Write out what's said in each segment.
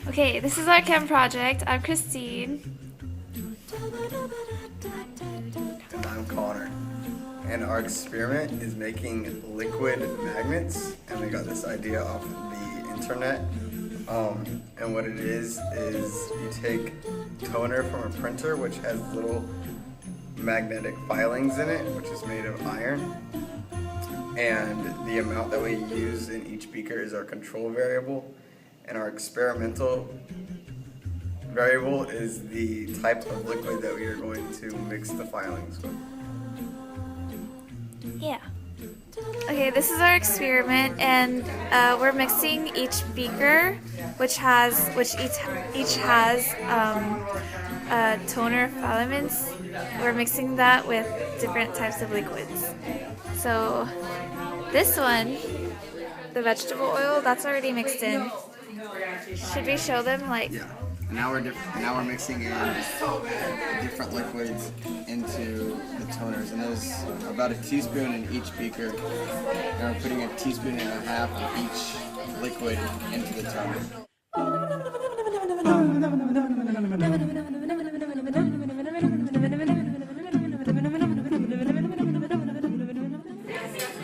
Okay, this is our Chem Project. I'm Christine. And I'm Connor. And our experiment is making liquid magnets, and we got this idea off the internet. And what it is you take toner from a printer, which has little magnetic filings in it, which is made of iron. And the amount that we use in each beaker is our control variable. And our experimental variable is the type of liquid that we are going to mix the filings with. Yeah. Okay, this is our experiment, and we're mixing each beaker, which each has toner filaments. We're mixing that with different types of liquids. So this one, the vegetable oil, that's already mixed in. Should we show them Yeah. Now we're mixing in different liquids into the toners, and there's about a teaspoon in each beaker, and we're putting a teaspoon and a half of each liquid into the toner.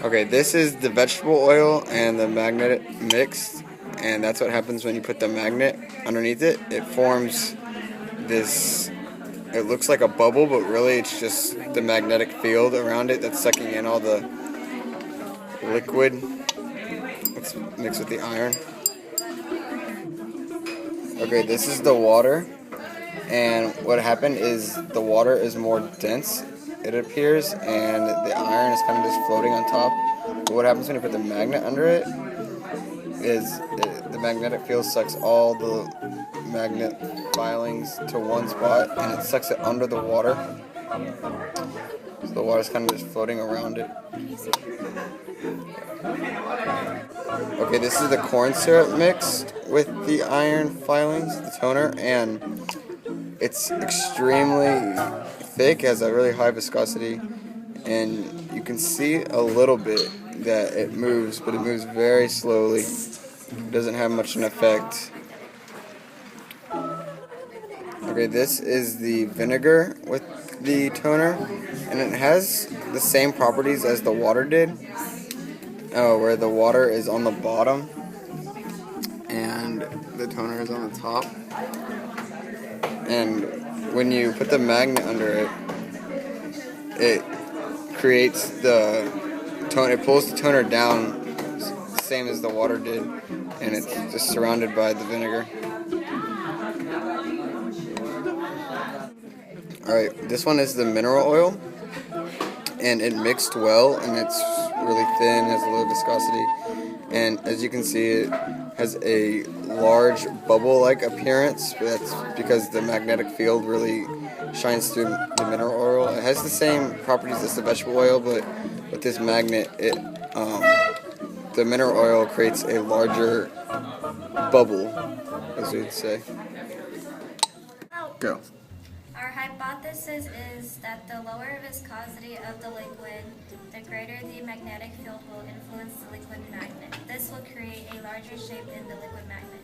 Okay, this is the vegetable oil and the magnet mixed. And that's what happens when you put the magnet underneath it. It forms this, it looks like a bubble, but really it's just the magnetic field around it that's sucking in all the liquid. It's mixed with the iron. Okay, this is the water. And what happened is the water is more dense, it appears, and the iron is kind of just floating on top. But what happens when you put the magnet under it is the magnetic field sucks all the magnet filings to one spot, and it sucks it under the water. So the water's kind of just floating around it. Okay, this is the corn syrup mixed with the iron filings, the toner, and it's extremely thick, has a really high viscosity, and you can see a little bit that it moves, but it moves very slowly. It doesn't have much an effect. Okay, this is the vinegar with the toner, and it has the same properties as the water did, where the water is on the bottom and the toner is on the top. And when you put the magnet under it, it creates the toner, it pulls the toner down, same as the water did, and it's just surrounded by the vinegar. Alright, this one is the mineral oil, and it mixed well, and it's really thin, has a low viscosity, and as you can see, it has a large bubble-like appearance. That's because the magnetic field really shines through the mineral oil. It has the same properties as the vegetable oil, but with this magnet, the mineral oil creates a larger bubble, as we would say. Go. Our hypothesis is that the lower viscosity of the liquid, the greater the magnetic field will influence the liquid magnet. This will create a larger shape in the liquid magnet.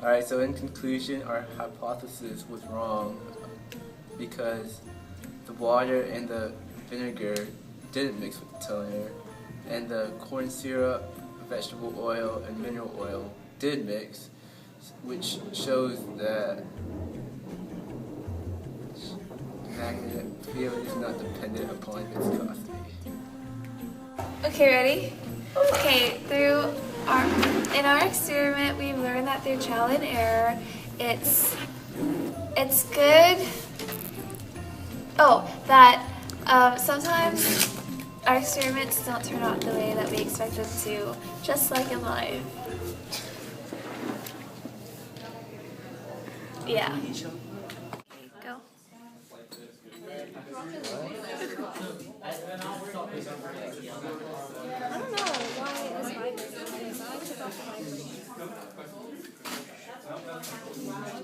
Alright, so in conclusion, our hypothesis was wrong because the water and the vinegar didn't mix with the toner, and the corn syrup, vegetable oil, and mineral oil did mix, which shows that magnet field is not dependent upon viscosity. Okay, ready? Okay, in our experiment, we've learned that through trial and error, it's good. Oh, that sometimes our experiments don't turn out the way that we expect them to, just like in life. Yeah. Okay, go. I don't know why this mic is. I like to go for my